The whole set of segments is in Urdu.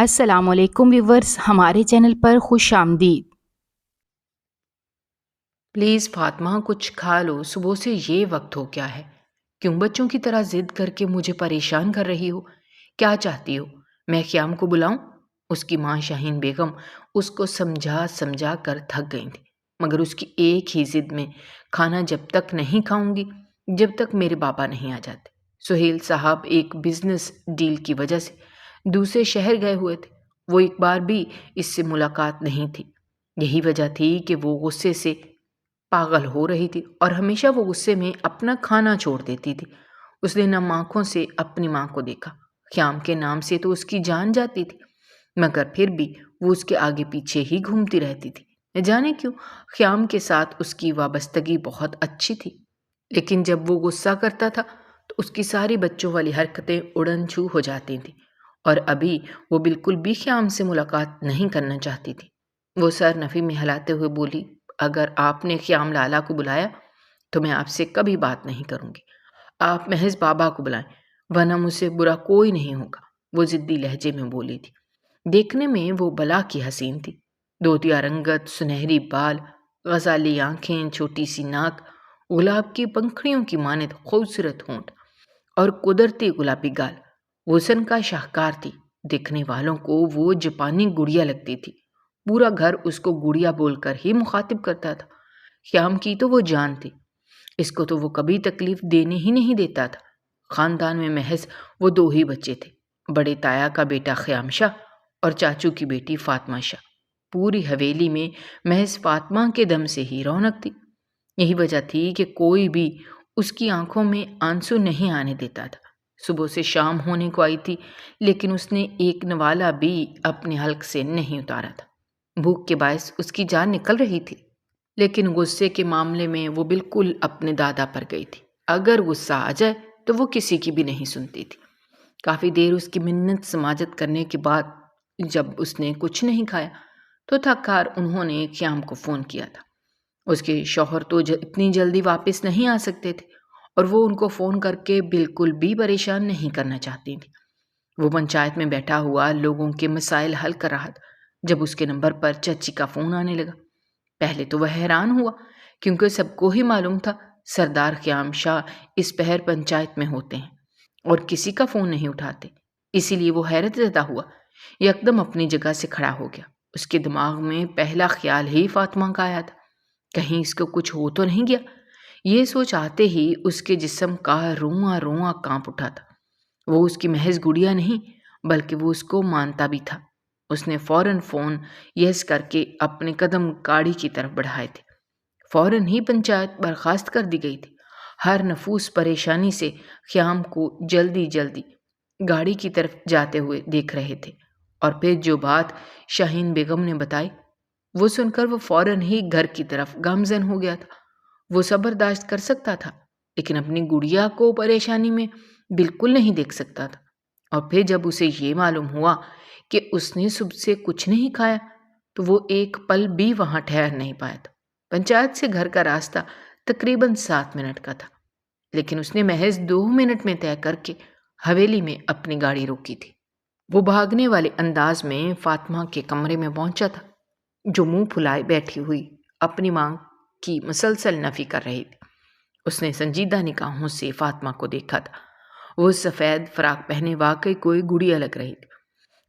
السلام علیکم ویورز، ہمارے چینل پر خوش آمدید۔ پلیز فاطمہ کچھ کھا لو، صبح سے یہ وقت ہو کیا ہے؟ کیوں بچوں کی طرح ضد کر کے مجھے پریشان کر رہی ہو؟ کیا چاہتی ہو؟ میں خیام کو بلاؤں؟ اس کی ماں شاہین بیگم اس کو سمجھا سمجھا کر تھک گئی تھی، مگر اس کی ایک ہی ضد میں کھانا جب تک نہیں کھاؤں گی جب تک میرے بابا نہیں آ جاتے۔ سہیل صاحب ایک بزنس ڈیل کی وجہ سے دوسرے شہر گئے ہوئے تھے، وہ ایک بار بھی اس سے ملاقات نہیں تھی۔ یہی وجہ تھی کہ وہ غصے سے پاگل ہو رہی تھی اور ہمیشہ وہ غصے میں اپنا کھانا چھوڑ دیتی تھی۔ اس نے نم آنکھوں سے اپنی ماں کو دیکھا۔ خیام کے نام سے تو اس کی جان جاتی تھی، مگر پھر بھی وہ اس کے آگے پیچھے ہی گھومتی رہتی تھی۔ نہ جانے کیوں خیام کے ساتھ اس کی وابستگی بہت اچھی تھی، لیکن جب وہ غصہ کرتا تھا تو اس کی ساری بچوں والی حرکتیں اڑن چھو ہو جاتی تھیں، اور ابھی وہ بالکل بھی خیام سے ملاقات نہیں کرنا چاہتی تھی۔ وہ سر نفی میں ہلاتے ہوئے بولی، اگر آپ نے خیام لالا کو بلایا تو میں آپ سے کبھی بات نہیں کروں گی۔ آپ محض بابا کو بلائیں، ورنہ مجھ سے برا کوئی نہیں ہوگا، وہ ضدی لہجے میں بولی تھی۔ دیکھنے میں وہ بلا کی حسین تھی، دھوتیا رنگت، سنہری بال، غزالی آنکھیں، چھوٹی سی ناک، گلاب کی پنکھڑیوں کی مانند خوبصورت ہونٹ اور قدرتی گلابی گال۔ حسن کا شاہکار تھی، دیکھنے والوں کو وہ جاپانی گڑیا لگتی تھی۔ پورا گھر اس کو گڑیا بول کر ہی مخاطب کرتا تھا۔ خیام کی تو وہ جان تھی، اس کو تو وہ کبھی تکلیف دینے ہی نہیں دیتا تھا۔ خاندان میں محض وہ دو ہی بچے تھے، بڑے تایا کا بیٹا خیام شاہ اور چاچو کی بیٹی فاطمہ شاہ۔ پوری حویلی میں محض فاطمہ کے دم سے ہی رونق تھی۔ یہی وجہ تھی کہ کوئی بھی اس کی آنکھوں میں آنسو نہیں آنے دیتا تھا۔ صبح سے شام ہونے کو آئی تھی، لیکن اس نے ایک نوالا بھی اپنے حلق سے نہیں اتارا تھا۔ بھوک کے باعث اس کی جان نکل رہی تھی، لیکن غصے کے معاملے میں وہ بالکل اپنے دادا پر گئی تھی۔ اگر غصہ آ جائے تو وہ کسی کی بھی نہیں سنتی تھی۔ کافی دیر اس کی منت سماجت کرنے کے بعد جب اس نے کچھ نہیں کھایا تو تھک کر انہوں نے خیام کو فون کیا تھا۔ اس کے شوہر تو اتنی جلدی واپس نہیں آ سکتے تھے، اور وہ ان کو فون کر کے بالکل بھی پریشان نہیں کرنا چاہتی تھی۔ وہ پنچایت میں بیٹھا ہوا لوگوں کے مسائل حل کر رہا تھا جب اس کے نمبر پر چچی کا فون آنے لگا۔ پہلے تو وہ حیران ہوا، کیونکہ سب کو ہی معلوم تھا سردار خیام شاہ اس پہر پنچایت میں ہوتے ہیں اور کسی کا فون نہیں اٹھاتے، اسی لیے وہ حیرت زدہ ہوا، یکدم اپنی جگہ سے کھڑا ہو گیا۔ اس کے دماغ میں پہلا خیال ہی فاطمہ کا آیا تھا، کہیں اس کو کچھ ہو تو نہیں گیا۔ یہ سوچ آتے ہی اس کے جسم کا رواں رواں کانپ اٹھا تھا۔ وہ اس کی محض گڑیا نہیں بلکہ وہ اس کو مانتا بھی تھا۔ اس نے فوراً فون یس کر کے اپنے قدم گاڑی کی طرف بڑھائے تھے۔ فوراً ہی پنچایت برخاست کر دی گئی تھی۔ ہر نفوس پریشانی سے خیام کو جلدی جلدی گاڑی کی طرف جاتے ہوئے دیکھ رہے تھے، اور پھر جو بات شاہین بیگم نے بتائی وہ سن کر وہ فوراً ہی گھر کی طرف گامزن ہو گیا تھا۔ وہ صبر داشت کر سکتا تھا، لیکن اپنی گڑیا کو پریشانی میں بالکل نہیں دیکھ سکتا تھا۔ اور پھر جب اسے یہ معلوم ہوا کہ اس نے صبح سے کچھ نہیں کھایا تو وہ ایک پل بھی وہاں ٹھہر نہیں پایا تھا۔ پنچایت سے گھر کا راستہ تقریباً 7 منٹ کا تھا، لیکن اس نے محض 2 منٹ میں طے کر کے حویلی میں اپنی گاڑی روکی تھی۔ وہ بھاگنے والے انداز میں فاطمہ کے کمرے میں پہنچا تھا، جو منہ پھلائے بیٹھی ہوئی اپنی ماں کی مسلسل نفی کر رہی تھی۔ اس نے سنجیدہ نگاہوں سے فاطمہ کو دیکھا تھا۔ وہ سفید فراق پہنے واقعی کوئی گڑیا لگ رہی تھی۔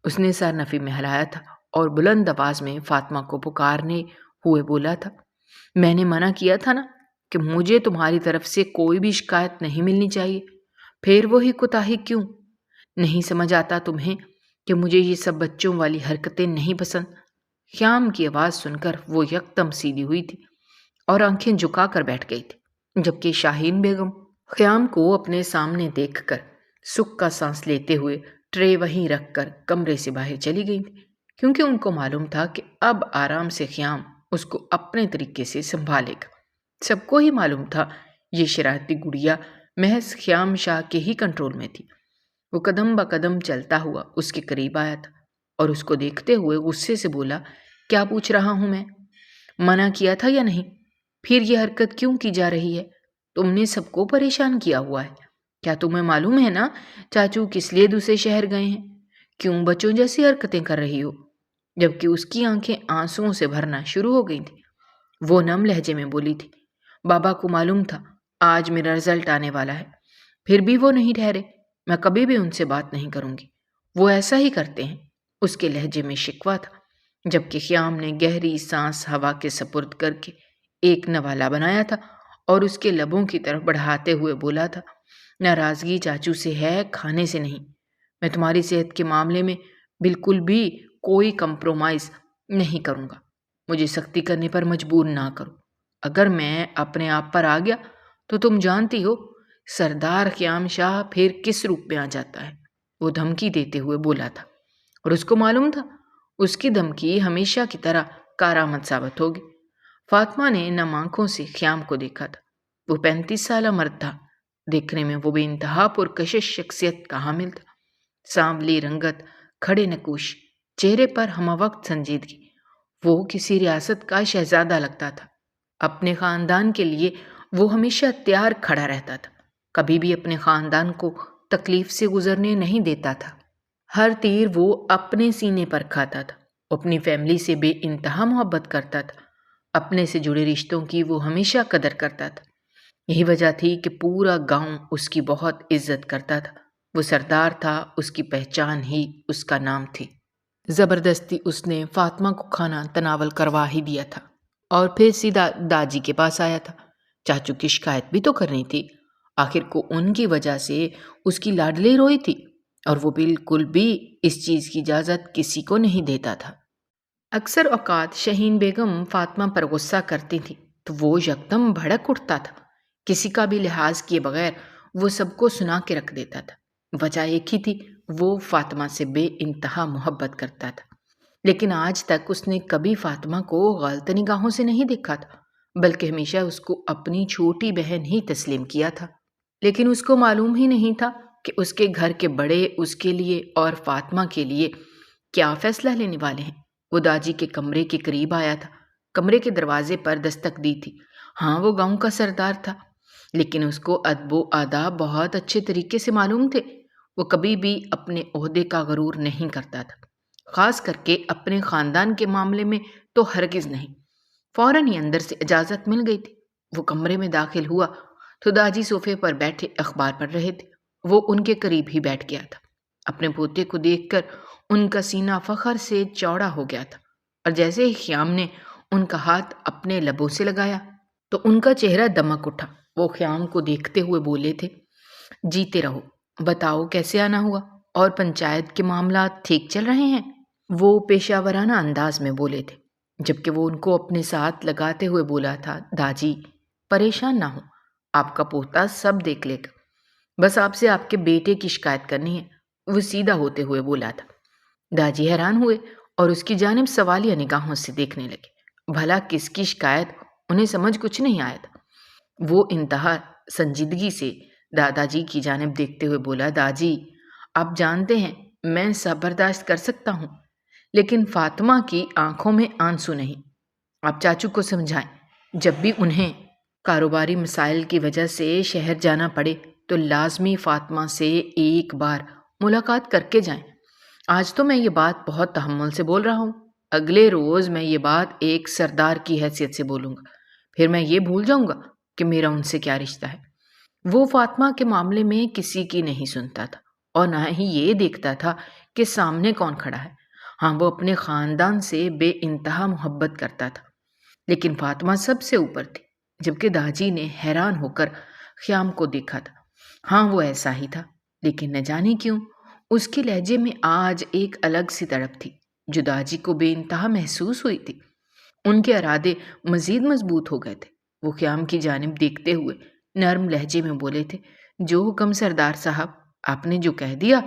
اس نے سر نفی میں ہلایا تھا اور بلند آواز میں فاطمہ کو پکارنے ہوئے بولا تھا، میں نے منع کیا تھا نا کہ مجھے تمہاری طرف سے کوئی بھی شکایت نہیں ملنی چاہیے، پھر وہی کوتاہی کیوں؟ نہیں سمجھ آتا تمہیں کہ مجھے یہ سب بچوں والی حرکتیں نہیں پسند؟ خیام کی آواز سن کر وہ یکدم سیدھی ہوئی تھی اور آنکھیں جھکا کر بیٹھ گئی تھی، جبکہ شاہین بیگم خیام کو اپنے سامنے دیکھ کر سکھ کا سانس لیتے ہوئے ٹرے وہیں رکھ کر کمرے سے باہر چلی گئی تھی، کیونکہ ان کو معلوم تھا کہ اب آرام سے خیام اس کو اپنے طریقے سے سنبھالے گا۔ سب کو ہی معلوم تھا یہ شرارتی گڑیا محض خیام شاہ کے ہی کنٹرول میں تھی۔ وہ قدم با قدم چلتا ہوا اس کے قریب آیا تھا اور اس کو دیکھتے ہوئے غصے سے بولا، کیا پوچھ رہا ہوں میں؟ منع کیا تھا یا نہیں؟ پھر یہ حرکت کیوں کی جا رہی ہے؟ تم نے سب کو پریشان کیا ہوا ہے۔ کیا تمہیں معلوم ہے نا چاچو کس لیے دوسرے شہر گئے ہیں؟ کیوں بچوں جیسی حرکتیں کر رہی ہو؟ جبکہ اس کی آنکھیں آنسوؤں سے بھرنا شروع ہو گئی تھیں۔ وہ نم لہجے میں بولی تھی، بابا کو معلوم تھا آج میرا رزلٹ آنے والا ہے، پھر بھی وہ نہیں ٹھہرے۔ میں کبھی بھی ان سے بات نہیں کروں گی، وہ ایسا ہی کرتے ہیں۔ اس کے لہجے میں شکوہ تھا، جبکہ خیام نے گہری سانس ہوا کے سپرد کر کے ایک نوالہ بنایا تھا اور اس کے لبوں کی طرف بڑھاتے ہوئے بولا تھا، ناراضگی چاچو سے ہے، کھانے سے نہیں۔ میں تمہاری صحت کے معاملے میں بالکل بھی کوئی کمپرومائز نہیں کروں گا۔ مجھے سختی کرنے پر مجبور نہ کرو۔ اگر میں اپنے آپ پر آ گیا تو تم جانتی ہو سردار خیام شاہ پھر کس روپ میں آ جاتا ہے۔ وہ دھمکی دیتے ہوئے بولا تھا، اور اس کو معلوم تھا اس کی دھمکی ہمیشہ کی طرح کارآمد ثابت ہوگی۔ فاطمہ نے نم آنکھوں سے خیام کو دیکھا تھا۔ وہ 35 سالہ مرد تھا، دیکھنے میں وہ بے انتہا پرکشش شخصیت کا حامل تھا۔ سانولی رنگت، کھڑے نکوش، چہرے پر ہمہ وقت سنجیدگی۔ وہ کسی ریاست کا شہزادہ لگتا تھا۔ اپنے خاندان کے لیے وہ ہمیشہ تیار کھڑا رہتا تھا، کبھی بھی اپنے خاندان کو تکلیف سے گزرنے نہیں دیتا تھا۔ ہر تیر وہ اپنے سینے پر کھاتا تھا۔ اپنی فیملی سے بے انتہا محبت کرتا تھا۔ اپنے سے جڑے رشتوں کی وہ ہمیشہ قدر کرتا تھا۔ یہی وجہ تھی کہ پورا گاؤں اس کی بہت عزت کرتا تھا۔ وہ سردار تھا، اس کی پہچان ہی اس کا نام تھی۔ زبردستی اس نے فاطمہ کو کھانا تناول کروا ہی دیا تھا اور پھر سیدھا داجی کے پاس آیا تھا۔ چاچو کی شکایت بھی تو کرنی تھی، آخر کو ان کی وجہ سے اس کی لاڈلی روئی تھی، اور وہ بالکل بھی اس چیز کی اجازت کسی کو نہیں دیتا تھا۔ اکثر اوقات شہین بیگم فاطمہ پر غصہ کرتی تھی تو وہ یکدم بھڑک اٹھتا تھا۔ کسی کا بھی لحاظ کیے بغیر وہ سب کو سنا کے رکھ دیتا تھا۔ وجہ ایک ہی تھی، وہ فاطمہ سے بے انتہا محبت کرتا تھا۔ لیکن آج تک اس نے کبھی فاطمہ کو غلط نگاہوں سے نہیں دیکھا تھا، بلکہ ہمیشہ اس کو اپنی چھوٹی بہن ہی تسلیم کیا تھا۔ لیکن اس کو معلوم ہی نہیں تھا کہ اس کے گھر کے بڑے اس کے لیے اور فاطمہ کے لیے کیا فیصلہ لینے والے ہیں۔ وہ داجی کے کمرے کے قریب آیا تھا، کمرے کے دروازے پر دستک دی تھی۔ ہاں، وہ گاؤں کا سردار تھا، لیکن اس کو ادب و آداب بہت اچھے طریقے سے معلوم تھے۔ وہ کبھی بھی اپنے عہدے کا غرور نہیں کرتا تھا، خاص کر کے اپنے خاندان کے معاملے میں تو ہرگز نہیں۔ فوراً ہی اندر سے اجازت مل گئی تھی۔ وہ کمرے میں داخل ہوا تو داجی صوفے پر بیٹھے اخبار پڑھ رہے تھے۔ وہ ان کے قریب ہی بیٹھ گیا تھا۔ اپنے پوتے کو دیکھ کر ان کا سینہ فخر سے چوڑا ہو گیا تھا، اور جیسے ہی خیام نے ان کا ہاتھ اپنے لبوں سے لگایا تو ان کا چہرہ دمک اٹھا۔ وہ خیام کو دیکھتے ہوئے بولے تھے، جیتے رہو، بتاؤ کیسے آنا ہوا، اور پنچایت کے معاملات ٹھیک چل رہے ہیں؟ وہ پیشہ ورانہ انداز میں بولے تھے، جبکہ وہ ان کو اپنے ساتھ لگاتے ہوئے بولا تھا، داجی پریشان نہ ہو، آپ کا پوتا سب دیکھ لے گا، بس آپ سے آپ کے بیٹے کی شکایت کرنی ہے۔ وہ سیدھا ہوتے ہوئے بولا تھا۔ داجی حیران ہوئے اور اس کی جانب سوالیہ نگاہوں سے دیکھنے لگے۔ بھلا کس کی شکایت، انہیں سمجھ کچھ نہیں آیا تھا۔ وہ انتہا سنجیدگی سے دادا جی کی جانب دیکھتے ہوئے بولا، داجی آپ جانتے ہیں میں سب برداشت کر سکتا ہوں، لیکن فاطمہ کی آنکھوں میں آنسو نہیں۔ آپ چاچو کو سمجھائیں، جب بھی انہیں کاروباری مسائل کی وجہ سے شہر جانا پڑے تو لازمی فاطمہ سے ایک بار ملاقات کر کے جائیں۔ آج تو میں یہ بات بہت تحمل سے بول رہا ہوں، اگلے روز میں یہ بات ایک سردار کی حیثیت سے بولوں گا، پھر میں یہ بھول جاؤں گا کہ میرا ان سے کیا رشتہ ہے۔ وہ فاطمہ کے معاملے میں کسی کی نہیں سنتا تھا اور نہ ہی یہ دیکھتا تھا کہ سامنے کون کھڑا ہے۔ ہاں، وہ اپنے خاندان سے بے انتہا محبت کرتا تھا، لیکن فاطمہ سب سے اوپر تھی۔ جبکہ داجی نے حیران ہو کر خیام کو دیکھا تھا۔ ہاں، وہ ایسا ہی تھا، لیکن نہ جانے کیوں اس کے لہجے میں آج ایک الگ سی تڑپ تھی جو داجی کو بے انتہا محسوس ہوئی تھی۔ ان کے ارادے مزید مضبوط ہو گئے تھے۔ وہ خیام کی جانب دیکھتے ہوئے نرم لہجے میں بولے تھے، جو حکم سردار صاحب، آپ نے جو کہہ دیا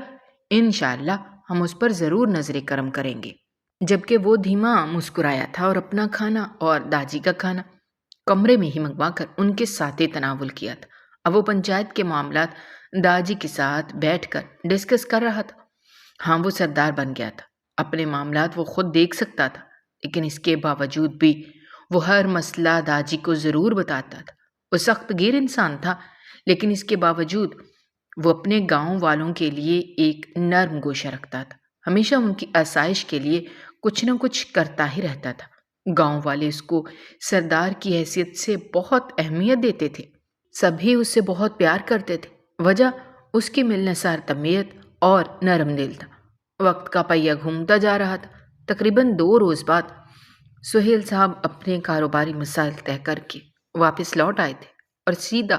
انشاءاللہ ہم اس پر ضرور نظر کرم کریں گے۔ جبکہ وہ دھیما مسکرایا تھا اور اپنا کھانا اور داجی کا کھانا کمرے میں ہی منگوا کر ان کے ساتھ تناول کیا تھا۔ اب وہ پنچایت کے معاملات داجی کے ساتھ بیٹھ کر ڈسکس کر رہا تھا۔ ہاں، وہ سردار بن گیا تھا، اپنے معاملات وہ خود دیکھ سکتا تھا، لیکن اس کے باوجود بھی وہ ہر مسئلہ داجی کو ضرور بتاتا تھا۔ وہ سخت گیر انسان تھا، لیکن اس کے باوجود وہ اپنے گاؤں والوں کے لیے ایک نرم گوشہ رکھتا تھا۔ ہمیشہ ان کی آسائش کے لیے کچھ نہ کچھ کرتا ہی رہتا تھا۔ گاؤں والے اس کو سردار کی حیثیت سے بہت اہمیت دیتے تھے، سبھی اس سے بہت پیار کرتے تھے۔ وجہ اس کی ملنسار طبیعت اور نرم دل تھا۔ وقت کا پہیہ گھومتا جا رہا تھا۔ تقریباً 2 روز بعد سہیل صاحب اپنے کاروباری مسائل طے کر کے واپس لوٹ آئے تھے اور سیدھا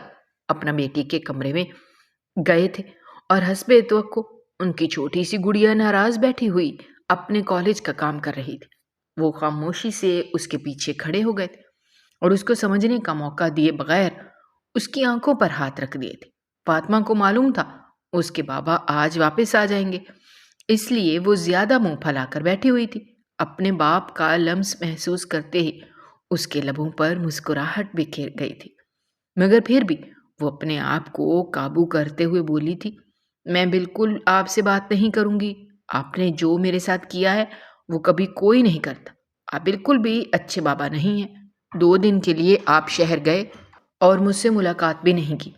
اپنا بیٹی کے کمرے میں گئے تھے، اور حسب توقع ان کی چھوٹی سی گڑیا ناراض بیٹھی ہوئی اپنے کالج کا کام کر رہی تھی۔ وہ خاموشی سے اس کے پیچھے کھڑے ہو گئے تھے اور اس کو سمجھنے کا موقع دیے بغیر اس کی آنکھوں پر ہاتھ رکھ دیے تھے۔ فاطمہ کو معلوم تھا اس کے بابا آج واپس آ جائیں گے، اس لیے وہ زیادہ منہ پھیلا کر بیٹھی ہوئی تھی۔ اپنے باپ کا لمس محسوس کرتے ہی اس کے لبوں پر مسکراہٹ بکھر گئی تھی، مگر پھر بھی وہ اپنے آپ کو قابو کرتے ہوئے بولی تھی، میں بالکل آپ سے بات نہیں کروں گی۔ آپ نے جو میرے ساتھ کیا ہے وہ کبھی کوئی نہیں کرتا۔ آپ بالکل بھی اچھے بابا نہیں ہیں۔ 2 دن کے لیے آپ شہر گئے اور مجھ سے ملاقات بھی نہیں کی۔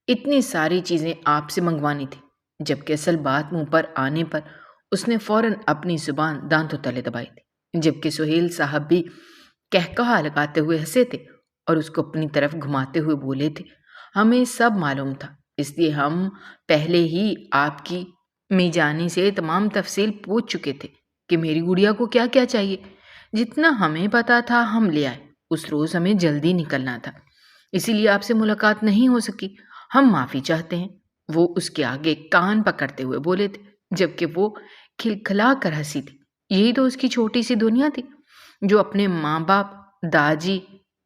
اتنی ساری چیزیں آپ سے منگوانی تھی، جبکہ اصل بات منہ پر آنے پر اس نے فوراً اپنی زبان دانتوں تلے دبائی تھی، جبکہ سہیل صاحب بھی کہکہا لگاتے ہوئے ہنسے تھے اور اس کو اپنی طرف گھماتے ہوئے بولے تھے، ہمیں سب معلوم تھا، اس لیے ہم پہلے ہی آپ کی میجانی سے تمام تفصیل پوچھ چکے تھے کہ میری گڑیا کو کیا کیا چاہیے۔ جتنا ہمیں پتا تھا ہم لے آئے۔ اس روز ہمیں جلدی نکلنا تھا، اسی لیے آپ سے ملاقات نہیں ہو سکی۔ ہم معافی چاہتے ہیں۔ وہ اس کے آگے کان پکڑتے ہوئے بولے تھے، جبکہ وہ کھلکھلا کر ہنسی تھی۔ یہی تو اس کی چھوٹی سی دنیا تھی، جو اپنے ماں باپ، داجی،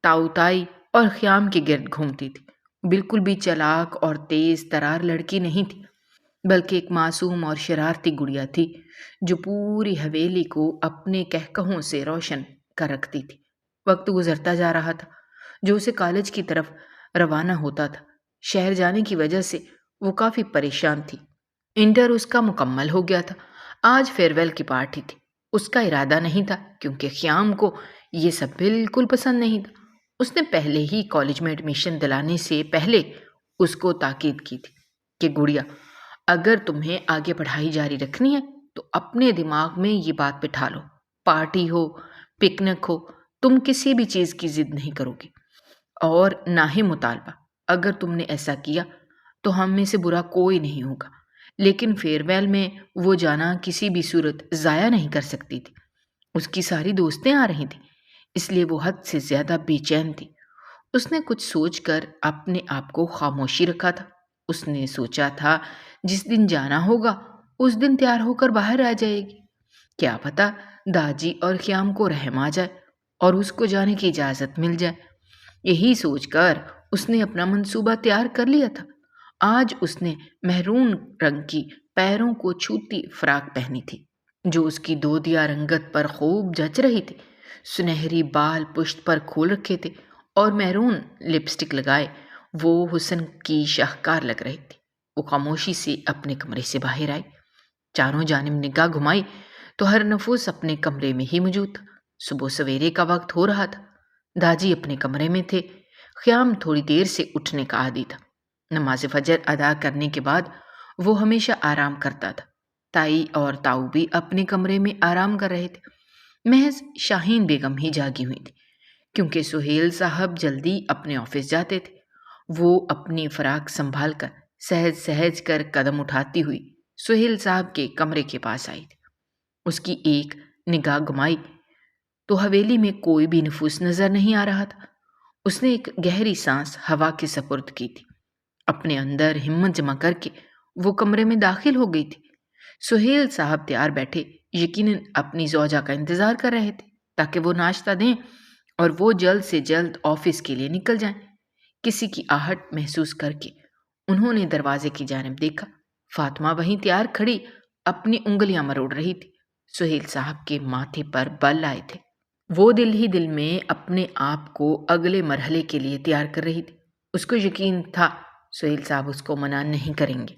تاؤ تائی اور خیام کے گرد گھومتی تھی۔ بالکل بھی چلاک اور تیز ترار لڑکی نہیں تھی، بلکہ ایک معصوم اور شرارتی گڑیا تھی جو پوری حویلی کو اپنے کہکہوں سے روشن کر رکھتی تھی۔ وقت گزرتا جا رہا تھا، جو اسے کالج کی طرف روانہ ہوتا تھا۔ شہر جانے کی وجہ سے وہ کافی پریشان تھی۔ انٹر اس کا مکمل ہو گیا تھا۔ آج فیئرویل کی پارٹی تھی۔ اس کا ارادہ نہیں تھا، کیونکہ خیام کو یہ سب بالکل پسند نہیں تھا۔ اس نے پہلے ہی کالج میں ایڈمیشن دلانے سے پہلے اس کو تاکید کی تھی کہ گڑیا، اگر تمہیں آگے پڑھائی جاری رکھنی ہے تو اپنے دماغ میں یہ بات بٹھا لو، پارٹی ہو، پکنک ہو، تم کسی بھی چیز کی ضد نہیں کرو گی، اور نہ ہی مطالبہ۔ اگر تم نے ایسا کیا تو ہم میں سے برا کوئی نہیں ہوگا، لیکن فیئرویل میں وہ جانا کسی بھی صورت ضائع نہیں کر سکتی تھی۔ اس کی ساری دوستیں آ رہی تھیں، اس لیے وہ حد سے زیادہ بے چین تھی۔ اس نے کچھ سوچ کر اپنے آپ کو خاموشی رکھا تھا۔ اس نے سوچا تھا جس دن جانا ہوگا اس دن تیار ہو کر باہر آ جائے گی۔ کیا پتا داجی اور خیام کو رحم آ جائے اور اس کو جانے کی اجازت مل جائے۔ یہی سوچ کر اس نے اپنا منصوبہ تیار کر لیا تھا۔ آج اس نے مہرون رنگ کی پیروں کو چھوتی فراک پہنی تھی، جو اس کی دودیا رنگت پر خوب جچ رہی تھی۔ سنہری بال پشت پر کھول رکھے تھے اور مہرون لپسٹک لگائے وہ حسن کی شاہکار لگ رہی تھی۔ وہ خاموشی سے اپنے کمرے سے باہر آئی، چاروں جانب نگاہ گھمائی تو ہر نفس اپنے کمرے میں ہی موجود تھا۔ صبح سویرے کا وقت ہو رہا تھا۔ داجی اپنے کمرے میں تھے۔ خیام تھوڑی دیر سے اٹھنے کا عادی تھا۔ نماز فجر ادا کرنے کے بعد وہ ہمیشہ آرام کرتا تھا۔ تائی اور تاؤ بھی اپنے کمرے میں آرام کر رہے تھے۔ محض شاہین بیگم ہی جاگی ہوئی تھی، کیونکہ سہیل صاحب جلدی اپنے آفس جاتے تھے۔ وہ اپنی فراق سنبھال کر سہج سہج کر قدم اٹھاتی ہوئی سہیل صاحب کے کمرے کے پاس آئی تھی۔ اس کی ایک نگاہ گھمائی تو حویلی میں کوئی بھی نفوس نظر نہیں آ رہا تھا۔ اس نے ایک گہری سانس ہوا کے سپرد کی تھی۔ اپنے اندر ہمت جمع کر کے وہ کمرے میں داخل ہو گئی تھی۔ سہیل صاحب تیار بیٹھے یقیناً اپنی زوجہ کا انتظار کر رہے تھے تاکہ وہ ناشتہ دیں اور وہ جلد سے جلد آفس کے لیے نکل جائیں۔ کسی کی آہٹ محسوس کر کے انہوں نے دروازے کی جانب دیکھا۔ فاطمہ وہیں تیار کھڑی اپنی انگلیاں مروڑ رہی تھی۔ سہیل صاحب کے ماتھے پر بل آئے تھے۔ وہ دل ہی دل میں اپنے آپ کو اگلے مرحلے کے لیے تیار کر رہی تھی۔ اس کو یقین تھا سہیل صاحب اس کو منع نہیں کریں گے،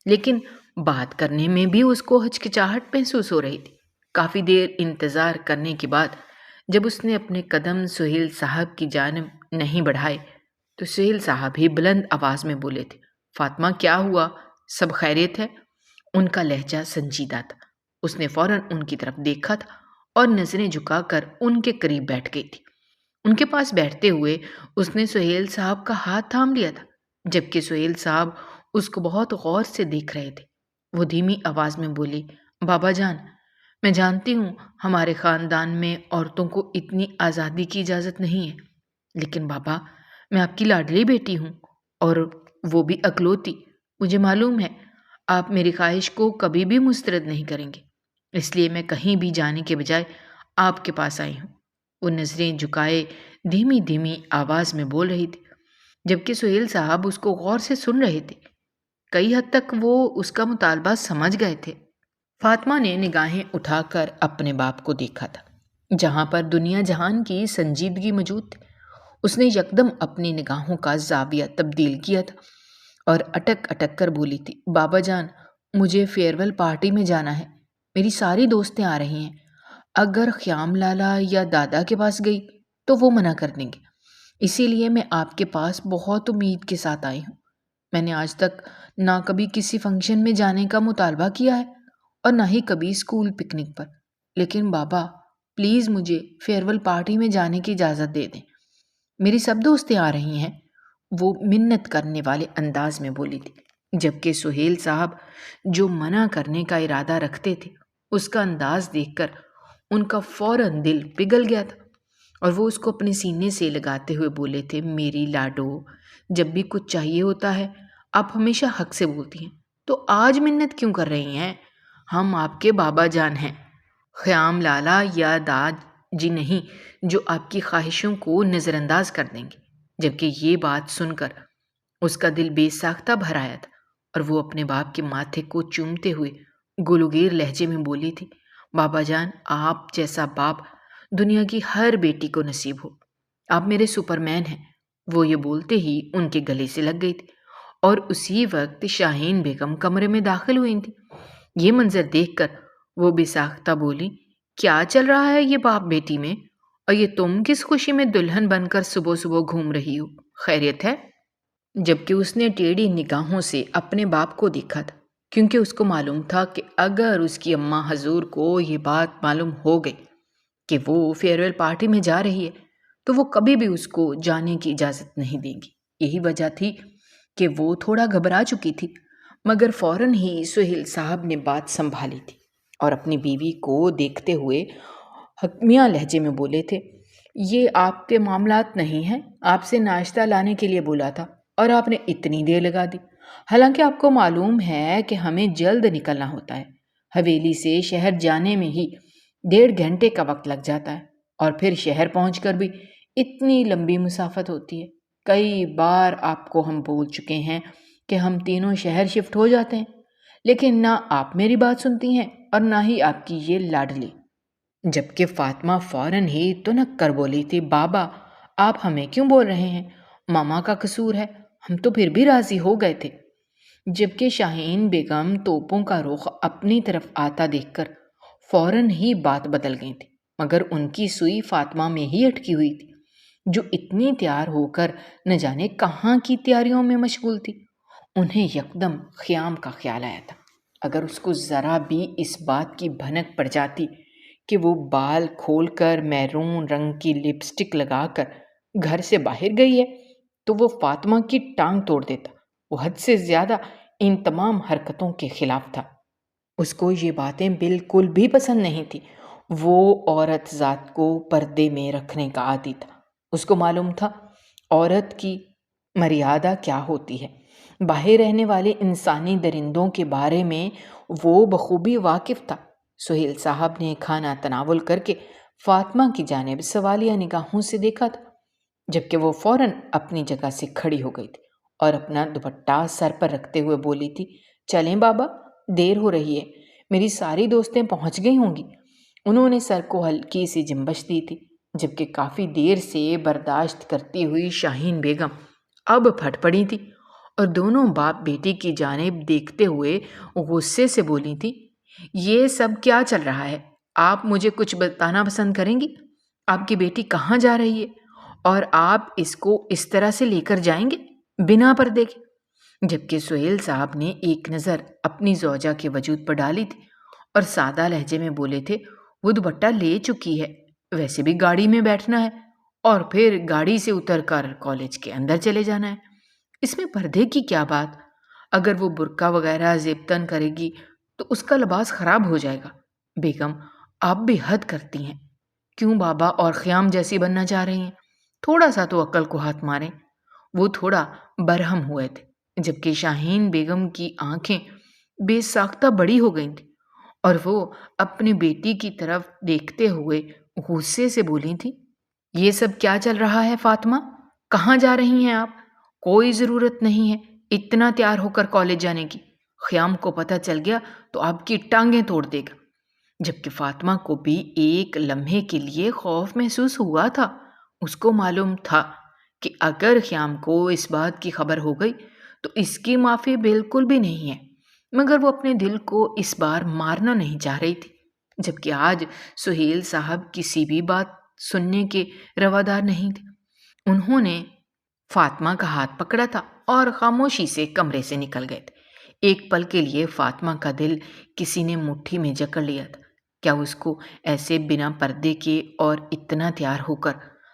لیکن بات کرنے میں بھی اس کو ہچکچاہٹ محسوس ہو رہی تھی۔ کافی دیر انتظار کرنے کے بعد جب اس نے اپنے قدم سہیل صاحب کی جانب نہیں بڑھائے تو سہیل صاحب ہی بلند آواز میں بولے تھے، فاطمہ کیا ہوا؟ سب خیریت ہے؟ ان کا لہجہ سنجیدہ تھا۔ اس نے فوراً ان کی طرف دیکھا تھا اور نظریں جھکا کر ان کے قریب بیٹھ گئی تھی۔ ان کے پاس بیٹھتے ہوئے اس نے سہیل صاحب کا ہاتھ تھام لیا تھا، جبکہ سہیل صاحب اس کو بہت غور سے دیکھ رہے تھے۔ وہ دھیمی آواز میں بولی، بابا جان، میں جانتی ہوں ہمارے خاندان میں عورتوں کو اتنی آزادی کی اجازت نہیں ہے، لیکن بابا، میں آپ کی لاڈلی بیٹی ہوں، اور وہ بھی اکلوتی۔ مجھے معلوم ہے آپ میری خواہش کو کبھی بھی مسترد نہیں کریں گے، اس لیے میں کہیں بھی جانے کے بجائے آپ کے پاس آئی ہوں۔ وہ نظریں جھکائے دھیمی دھیمی آواز میں بول رہی تھی، جبکہ سہیل صاحب اس کو غور سے سن رہے تھے۔ کئی حد تک وہ اس کا مطالبہ سمجھ گئے تھے۔ فاطمہ نے نگاہیں اٹھا کر اپنے باپ کو دیکھا تھا، جہاں پر دنیا جہان کی سنجیدگی موجود تھی۔ اس نے یکدم اپنی نگاہوں کا زاویہ تبدیل کیا تھا اور اٹک اٹک کر بولی تھی، بابا جان، مجھے فیئرویل پارٹی میں جانا ہے، میری ساری دوستیں آ رہی ہیں۔ اگر خیام لالا یا دادا کے پاس گئی تو وہ منع کر دیں گے، اسی لیے میں آپ کے پاس بہت امید کے ساتھ آئی ہوں۔ میں نے آج تک نہ کبھی کسی فنکشن میں جانے کا مطالبہ کیا ہے اور نہ ہی کبھی اسکول پکنک پر، لیکن بابا پلیز مجھے فیئرویل پارٹی میں جانے کی اجازت دے دیں، میری سب دوستیں آ رہی ہیں، وہ منت کرنے والے انداز میں بولی تھی، جبکہ سہیل صاحب جو منع کرنے کا ارادہ رکھتے تھے، اس کا انداز دیکھ کر ان کا فوراً دل پگھل گیا تھا اور وہ اس کو اپنے سینے سے لگاتے ہوئے بولے تھے، میری لاڈو، جب بھی کچھ چاہیے ہوتا ہے آپ ہمیشہ حق سے بولتی ہیں، تو آج منت کیوں کر رہی ہیں؟ ہم آپ کے بابا جان ہیں، خیام لالا یا داد جی نہیں، جو آپ کی خواہشوں کو نظر انداز کر دیں گے۔ جبکہ یہ بات سن کر اس کا دل بے ساختہ بھر آیا تھا اور وہ اپنے باپ کے ماتھے کو چومتے ہوئے گلوگیر لہجے میں بولی تھی، بابا جان، آپ جیسا باپ دنیا کی ہر بیٹی کو نصیب ہو، آپ میرے سپرمین ہیں۔ وہ یہ بولتے ہی ان کے گلے سے لگ گئی تھی اور اسی وقت شاہین بیگم کمرے میں داخل ہوئی تھی۔ یہ منظر دیکھ کر وہ بے ساختہ بولی، کیا چل رہا ہے یہ باپ بیٹی میں، اور یہ تم کس خوشی میں دلہن بن کر صبح صبح گھوم رہی ہو؟ خیریت ہے؟ جبکہ اس نے ٹیڑھی نگاہوں سے اپنے باپ کو دیکھا تھا، کیونکہ اس کو معلوم تھا کہ اگر اس کی اماں حضور کو یہ بات معلوم ہو گئی کہ وہ فیئرویل پارٹی میں جا رہی ہے تو وہ کبھی بھی اس کو جانے کی اجازت نہیں دیں گی۔ یہی وجہ تھی کہ وہ تھوڑا گھبرا چکی تھی، مگر فوراً ہی سہیل صاحب نے بات سنبھالی تھی اور اپنی بیوی کو دیکھتے ہوئے حکمیہ لہجے میں بولے تھے، یہ آپ کے معاملات نہیں ہیں، آپ سے ناشتہ لانے کے لیے بولا تھا اور آپ نے اتنی دیر لگا دی، حالانکہ آپ کو معلوم ہے کہ ہمیں جلد نکلنا ہوتا ہے۔ حویلی سے شہر جانے میں ہی 1.5 گھنٹے کا وقت لگ جاتا ہے اور پھر شہر پہنچ کر بھی اتنی لمبی مسافت ہوتی ہے۔ کئی بار آپ کو ہم بول چکے ہیں کہ ہم تینوں شہر شفٹ ہو جاتے ہیں، لیکن نہ آپ میری بات سنتی ہیں اور نہ ہی آپ کی یہ لاڈلی۔ جبکہ فاطمہ فوراً ہی تنک کر بولی تھی، بابا آپ ہمیں کیوں بول رہے ہیں، ماما کا قصور ہے، ہم تو پھر بھی راضی ہو گئے تھے۔ جبکہ شاہین بیگم توپوں کا رخ اپنی طرف آتا دیکھ کر فوراً ہی بات بدل گئی تھی، مگر ان کی سوئی فاطمہ میں ہی اٹکی ہوئی تھی، جو اتنی تیار ہو کر نہ جانے کہاں کی تیاریوں میں مشغول تھی۔ انہیں یکدم خیام کا خیال آیا تھا، اگر اس کو ذرا بھی اس بات کی بھنک پڑ جاتی کہ وہ بال کھول کر میرون رنگ کی لپسٹک لگا کر گھر سے باہر گئی ہے تو وہ فاطمہ کی ٹانگ توڑ دیتا۔ وہ حد سے زیادہ ان تمام حرکتوں کے خلاف تھا۔ اس کو یہ باتیں بالکل بھی پسند نہیں تھی۔ وہ عورت ذات کو پردے میں رکھنے کا عادی تھا۔ اس کو معلوم تھا عورت کی مریادہ کیا ہوتی ہے۔ باہر رہنے والے انسانی درندوں کے بارے میں وہ بخوبی واقف تھا۔ سہیل صاحب نے کھانا تناول کر کے فاطمہ کی جانب سوالیہ نگاہوں سے دیکھا تھا، جبکہ وہ فوراً اپنی جگہ سے کھڑی ہو گئی تھی اور اپنا دوپٹہ سر پر رکھتے ہوئے بولی تھی، چلیں بابا، دیر ہو رہی ہے، میری ساری دوستیں پہنچ گئی ہوں گی۔ انہوں نے سر کو ہلکی سی جنبش دی تھی، جبکہ کافی دیر سے برداشت کرتی ہوئی شاہین بیگم اب پھٹ پڑی تھی اور دونوں باپ بیٹی کی جانب دیکھتے ہوئے غصے سے بولی تھی، یہ سب کیا چل رہا ہے؟ آپ مجھے کچھ بتانا پسند کریں گی؟ آپ کی بیٹی کہاں جا رہی ہے اور آپ اس کو اس طرح سے لے کر جائیں گے بنا پردے کے؟ جبکہ سہیل صاحب نے ایک نظر اپنی زوجہ کے وجود پر ڈالی تھی اور سادہ لہجے میں بولے تھے، وہ دوپٹہ لے چکی ہے، ویسے بھی گاڑی میں بیٹھنا ہے اور پھر گاڑی سے اتر کر کالج کے اندر چلے جانا ہے، اس میں پردے کی کیا بات؟ اگر وہ برقع وغیرہ زیبتن کرے گی تو اس کا لباس خراب ہو جائے گا۔ بیگم، آپ بھی حد کرتی ہیں، کیوں بابا اور خیام جیسی بننا چاہ رہی ہیں؟ تھوڑا سا تو عقل کو ہاتھ ماریں۔ وہ تھوڑا برہم ہوئے تھے، جبکہ شاہین بیگم کی آنکھیں بے ساختہ بڑی ہو گئی تھیں اور وہ اپنی بیٹی کی طرف دیکھتے ہوئے غصے سے بولی تھی، یہ سب کیا چل رہا ہے فاطمہ؟ کہاں جا رہی ہیں آپ؟ کوئی ضرورت نہیں ہے اتنا تیار ہو کر کالج جانے کی، خیام کو پتہ چل گیا تو آپ کی ٹانگیں توڑ دے گا۔ جبکہ فاطمہ کو بھی ایک لمحے کے لیے خوف محسوس ہوا تھا۔ اس کو معلوم تھا کہ اگر خیام کو اس بات کی خبر ہو گئی تو اس کی معافی بالکل بھی نہیں ہے، مگر وہ اپنے دل کو اس بار مارنا نہیں چاہ رہی تھی، جبکہ آج سہیل صاحب کسی بھی بات سننے کے روادار نہیں تھے۔ انہوں نے فاطمہ کا ہاتھ پکڑا تھا اور خاموشی سے کمرے سے نکل گئے تھے۔ ایک پل کے لیے فاطمہ کا دل کسی نے مٹھی میں جکڑ لیا تھا۔ کیا اس کو ایسے بنا پردے کے اور اتنا تیار ہو کر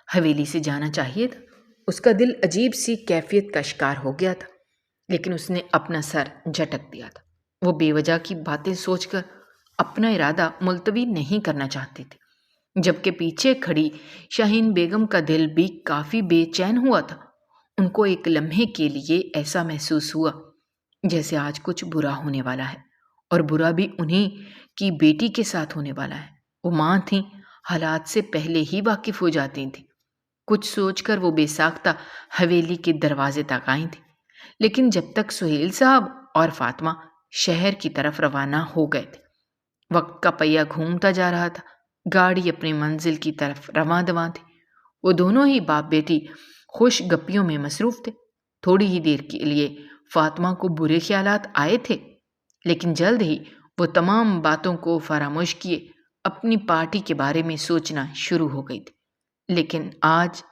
حویلی سے جانا چاہیے تھا؟ اس کا دل عجیب سی کیفیت کا شکار ہو گیا تھا، لیکن اس نے اپنا سر جھٹک دیا تھا۔ وہ بے وجہ کی باتیں سوچ کر اپنا ارادہ ملتوی نہیں کرنا چاہتے تھے، جبکہ پیچھے کھڑی شاہین بیگم کا دل بھی کافی بے چین ہوا تھا۔ ان کو ایک لمحے کے لیے ایسا محسوس ہوا جیسے آج کچھ برا ہونے والا ہے، اور برا بھی انہی کی بیٹی کے ساتھ ہونے والا ہے۔ وہ ماں تھیں، حالات سے پہلے ہی واقف ہو جاتی تھیں۔ کچھ سوچ کر وہ بے ساختہ حویلی کے دروازے تک آئی تھیں، لیکن جب تک سہیل صاحب اور فاطمہ شہر کی طرف روانہ ہو گئے تھے، وقت کا پہیہ گھومتا جا رہا تھا، گاڑی اپنی منزل کی طرف رواں دواں تھی۔ وہ دونوں ہی باپ بیٹی خوش گپیوں میں مصروف تھے۔ تھوڑی ہی دیر کے لیے فاطمہ کو برے خیالات آئے تھے، لیکن جلد ہی وہ تمام باتوں کو فراموش کیے اپنی پارٹی کے بارے میں سوچنا شروع ہو گئی تھی۔ لیکن آج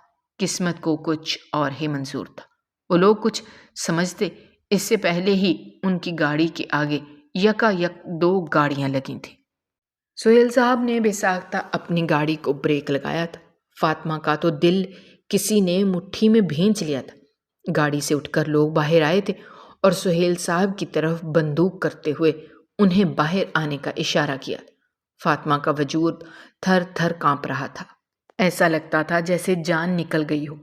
قسمت کو کچھ اور ہی منظور تھا۔ وہ لوگ کچھ سمجھتے اس سے پہلے ہی ان کی گاڑی کے آگے یکا یک 2 گاڑیاں لگی تھیں۔ سہیل صاحب نے بے ساختہ اپنی گاڑی کو بریک لگایا تھا۔ فاطمہ کا تو دل کسی نے مٹھی میں بھینچ لیا تھا۔ گاڑی سے اٹھ کر لوگ باہر آئے تھے اور سہیل صاحب کی طرف بندوق کرتے ہوئے انہیں باہر آنے کا اشارہ کیا تھا۔ فاطمہ کا وجود تھر تھر کانپ رہا تھا، ایسا لگتا تھا جیسے جان نکل گئی ہو۔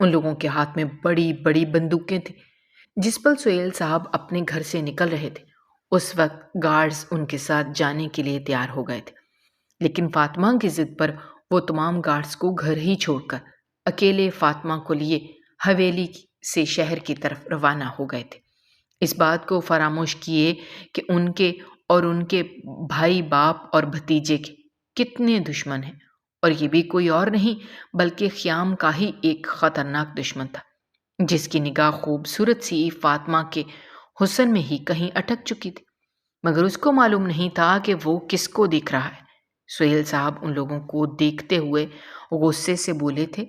ان لوگوں کے ہاتھ میں بڑی بڑی بندوقیں تھیں۔ جس پل سہیل صاحب اپنے گھر سے نکل رہے تھے، اس وقت گارڈز ان کے ساتھ جانے کے لیے تیار ہو گئے تھے، لیکن فاطمہ کی ضد پر وہ تمام گارڈز کو گھر ہی چھوڑ کر اکیلے فاطمہ کو لیے حویلی سے شہر کی طرف روانہ ہو گئے تھے، اس بات کو فراموش کیے کہ ان کے اور ان کے بھائی باپ اور بھتیجے کے کتنے دشمن ہیں، اور یہ بھی کوئی اور نہیں بلکہ خیام کا ہی ایک خطرناک دشمن تھا، جس کی نگاہ خوبصورت سی فاطمہ کے حسن میں ہی کہیں اٹک چکی تھی، مگر اس کو معلوم نہیں تھا کہ وہ کس کو دیکھ رہا ہے۔ سہیل صاحب ان لوگوں کو دیکھتے ہوئے غصے سے بولے تھے،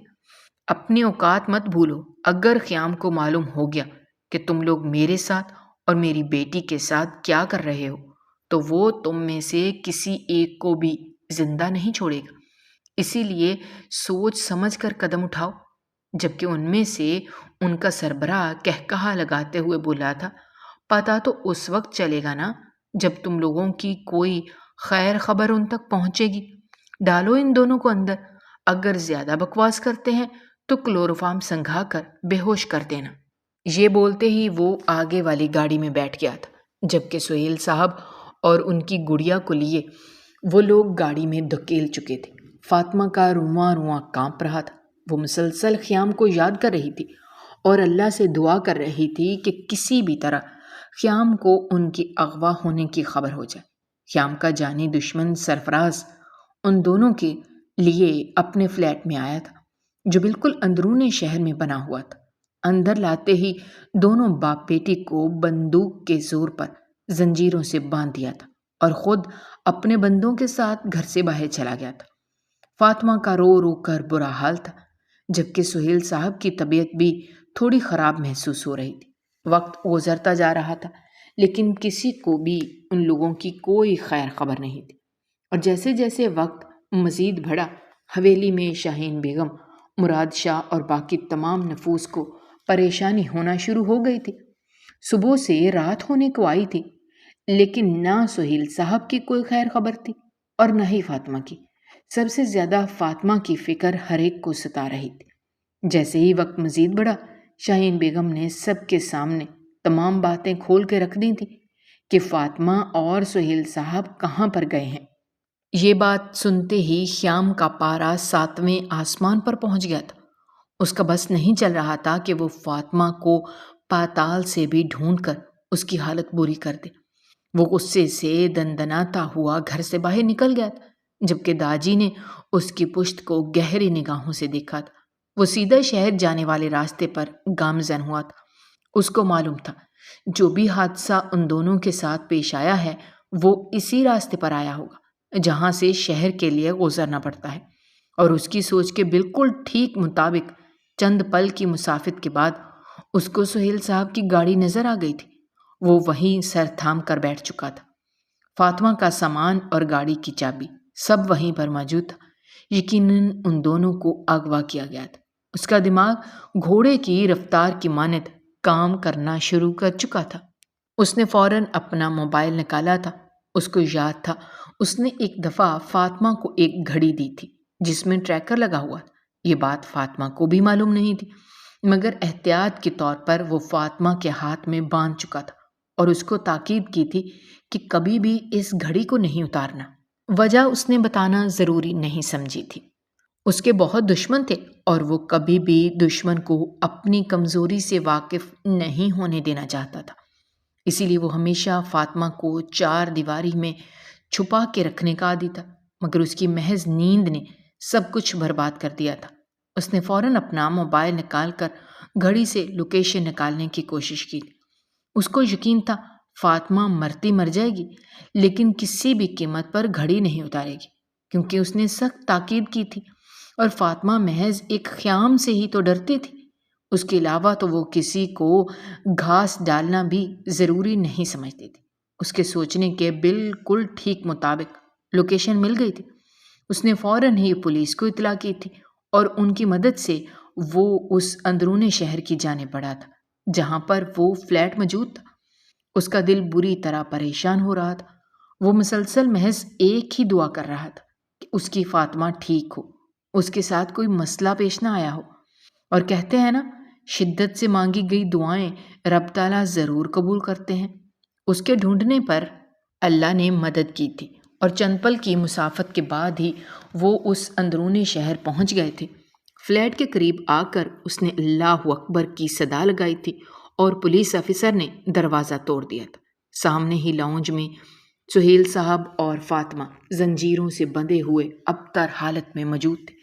اپنی اوقات مت بھولو، اگر خیام کو معلوم ہو گیا کہ تم لوگ میرے ساتھ اور میری بیٹی کے ساتھ کیا کر رہے ہو تو وہ تم میں سے کسی ایک کو بھی زندہ نہیں چھوڑے گا، اسی لیے سوچ سمجھ کر قدم اٹھاؤ۔ جبکہ ان میں سے ان کا سربراہ کہکہا لگاتے ہوئے بولا تھا، پتہ تو اس وقت چلے گا نا جب تم لوگوں کی کوئی خیر خبر ان تک پہنچے گی، ڈالو ان دونوں کو اندر، اگر زیادہ بکواس کرتے ہیں تو کلوروفارم سنگھا کر بے ہوش کر دینا۔ یہ بولتے ہی وہ آگے والی گاڑی میں بیٹھ گیا تھا، جبکہ سہیل صاحب اور ان کی گڑیا کو لیے وہ لوگ گاڑی میں دھکیل چکے تھے۔ فاطمہ کا رواں رواں کانپ رہا تھا۔ وہ مسلسل خیام کو یاد کر رہی تھی اور اللہ سے دعا کر رہی تھی کہ کسی بھی طرح خیام کو ان کی اغوا ہونے کی خبر ہو جائے۔ خیام کا جانی دشمن سرفراز ان دونوں کے لیے اپنے فلیٹ میں آیا تھا، جو بالکل اندرون شہر میں بنا ہوا تھا۔ اندر لاتے ہی دونوں باپ بیٹی کو بندوق کے زور پر زنجیروں سے باندھ دیا تھا اور خود اپنے بندوں کے ساتھ گھر سے باہر چلا گیا تھا۔ فاطمہ کا رو رو کر برا حال تھا، جبکہ سہیل صاحب کی طبیعت بھی تھوڑی خراب محسوس ہو رہی تھی۔ وقت گزرتا جا رہا تھا، لیکن کسی کو بھی ان لوگوں کی کوئی خیر خبر نہیں تھی۔ اور جیسے جیسے وقت مزید بڑھا، حویلی میں شاہین بیگم، مراد شاہ اور باقی تمام نفوس کو پریشانی ہونا شروع ہو گئی تھی۔ صبح سے رات ہونے کو آئی تھی، لیکن نہ سہیل صاحب کی کوئی خیر خبر تھی اور نہ ہی فاطمہ کی۔ سب سے زیادہ فاطمہ کی فکر ہر ایک کو ستا رہی تھی۔ جیسے ہی وقت مزید بڑھا، شاہین بیگم نے سب کے سامنے تمام باتیں کھول کے رکھ دی تھی کہ فاطمہ اور سہیل صاحب کہاں پر گئے ہیں۔ یہ بات سنتے ہی خیام کا پارا 7ویں آسمان پر پہنچ گیا تھا۔ اس کا بس نہیں چل رہا تھا کہ وہ فاطمہ کو پاتال سے بھی ڈھونڈ کر اس کی حالت بری کر دے۔ وہ غصے سے دندناتا ہوا گھر سے باہر نکل گیا تھا، جبکہ داجی نے اس کی پشت کو گہری نگاہوں سے دیکھا تھا۔ وہ سیدھا شہر جانے والے راستے پر گامزن ہوا تھا۔ اس کو معلوم تھا جو بھی حادثہ ان دونوں کے ساتھ پیش آیا ہے وہ اسی راستے پر آیا ہوگا جہاں سے شہر کے لیے گزرنا پڑتا ہے، اور اس کی سوچ کے بالکل ٹھیک مطابق چند پل کی مسافت کے بعد اس کو سہیل صاحب کی گاڑی نظر آ گئی تھی۔ وہ وہیں سر تھام کر بیٹھ چکا تھا۔ فاطمہ کا سامان اور گاڑی کی چابی سب وہیں پر موجود تھا۔ یقیناً ان دونوں کو اغوا کیا گیا تھا۔ اس کا دماغ گھوڑے کی رفتار کی مانند کام کرنا شروع کر چکا تھا۔ اس نے فوراً اپنا موبائل نکالا تھا۔ اس کو یاد تھا اس نے ایک دفعہ فاطمہ کو ایک گھڑی دی تھی جس میں ٹریکر لگا ہوا تھا۔ یہ بات فاطمہ کو بھی معلوم نہیں تھی، مگر احتیاط کے طور پر وہ فاطمہ کے ہاتھ میں باندھ چکا تھا اور اس کو تاکید کی تھی کہ کبھی بھی اس گھڑی کو نہیں اتارنا۔ وجہ اس نے بتانا ضروری نہیں سمجھی تھی۔ اس کے بہت دشمن تھے اور وہ کبھی بھی دشمن کو اپنی کمزوری سے واقف نہیں ہونے دینا چاہتا تھا۔ اسی لیے وہ ہمیشہ فاطمہ کو 4 دیواری میں چھپا کے رکھنے کا عادی تھا، مگر اس کی محض نیند نے سب کچھ برباد کر دیا تھا۔ اس نے فوراً اپنا موبائل نکال کر گھڑی سے لوکیشن نکالنے کی کوشش کی۔ اس کو یقین تھا فاطمہ مرتی مر جائے گی، لیکن کسی بھی قیمت پر گھڑی نہیں اتارے گی، کیونکہ اس نے سخت تاکید کی تھی اور فاطمہ محض ایک خیام سے ہی تو ڈرتی تھی۔ اس کے علاوہ تو وہ کسی کو گھاس ڈالنا بھی ضروری نہیں سمجھتی تھی۔ اس کے سوچنے کے بالکل ٹھیک مطابق لوکیشن مل گئی تھی۔ اس نے فوراً ہی پولیس کو اطلاع کی تھی اور ان کی مدد سے وہ اس اندرون شہر کی جانب بڑھا تھا جہاں پر وہ فلیٹ موجود تھا۔ اس کا دل بری طرح پریشان ہو رہا تھا۔ وہ مسلسل محض ایک ہی دعا کر رہا تھا کہ اس کی فاطمہ ٹھیک ہو، اس کے ساتھ کوئی مسئلہ پیش نہ آیا ہو۔ اور کہتے ہیں نا، شدت سے مانگی گئی دعائیں رب تعالیٰ ضرور قبول کرتے ہیں۔ اس کے ڈھونڈنے پر اللہ نے مدد کی تھی اور چند پل کی مسافت کے بعد ہی وہ اس اندرون شہر پہنچ گئے تھے۔ فلیٹ کے قریب آ کر اس نے اللہ اکبر کی صدا لگائی تھی اور پولیس آفیسر نے دروازہ توڑ دیا تھا۔ سامنے ہی لاؤنج میں سہیل صاحب اور فاطمہ زنجیروں سے بندھے ہوئے ابتر حالت میں موجود تھے۔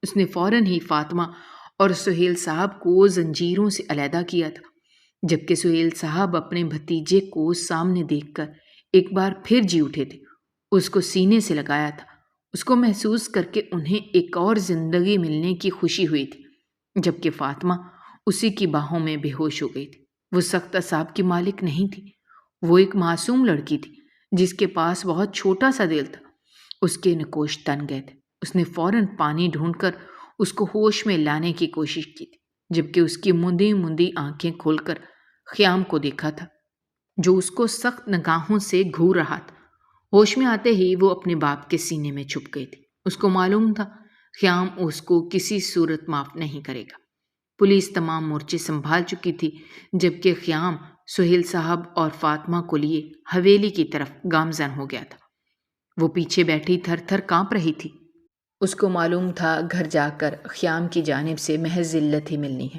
اس نے فوراً ہی فاطمہ اور سہیل صاحب کو زنجیروں سے علیحدہ کیا تھا، جبکہ سہیل صاحب اپنے بھتیجے کو سامنے دیکھ کر ایک بار پھر جی اٹھے تھے۔ اس کو سینے سے لگایا تھا۔ اس کو محسوس کر کے انہیں ایک اور زندگی ملنے کی خوشی ہوئی تھی، جبکہ فاطمہ اسی کی باہوں میں بے ہوش ہو گئی تھی۔ وہ سخت اعصاب کی مالک نہیں تھی، وہ ایک معصوم لڑکی تھی جس کے پاس بہت چھوٹا سا دل تھا۔ اس کے نکوش تن گئے تھے۔ اس نے فوراً پانی ڈھونڈ کر اس کو ہوش میں لانے کی کوشش کی تھی، جبکہ اس کی مندی مندی آنکھیں کھول کر خیام کو دیکھا تھا جو اس کو سخت نگاہوں سے گھور رہا تھا۔ ہوش میں آتے ہی وہ اپنے باپ کے سینے میں چھپ گئی تھی۔ اس کو معلوم تھا خیام اس کو کسی صورت معاف نہیں کرے گا۔ پولیس تمام مورچے سنبھال چکی تھی، جبکہ خیام سہیل صاحب اور فاطمہ کو لیے حویلی کی طرف گامزن ہو گیا تھا۔ وہ پیچھے بیٹھی تھر تھر کانپ رہی تھی۔ اس کو معلوم تھا گھر جا کر خیام کی جانب سے محض ذلت ہی ملنی ہے،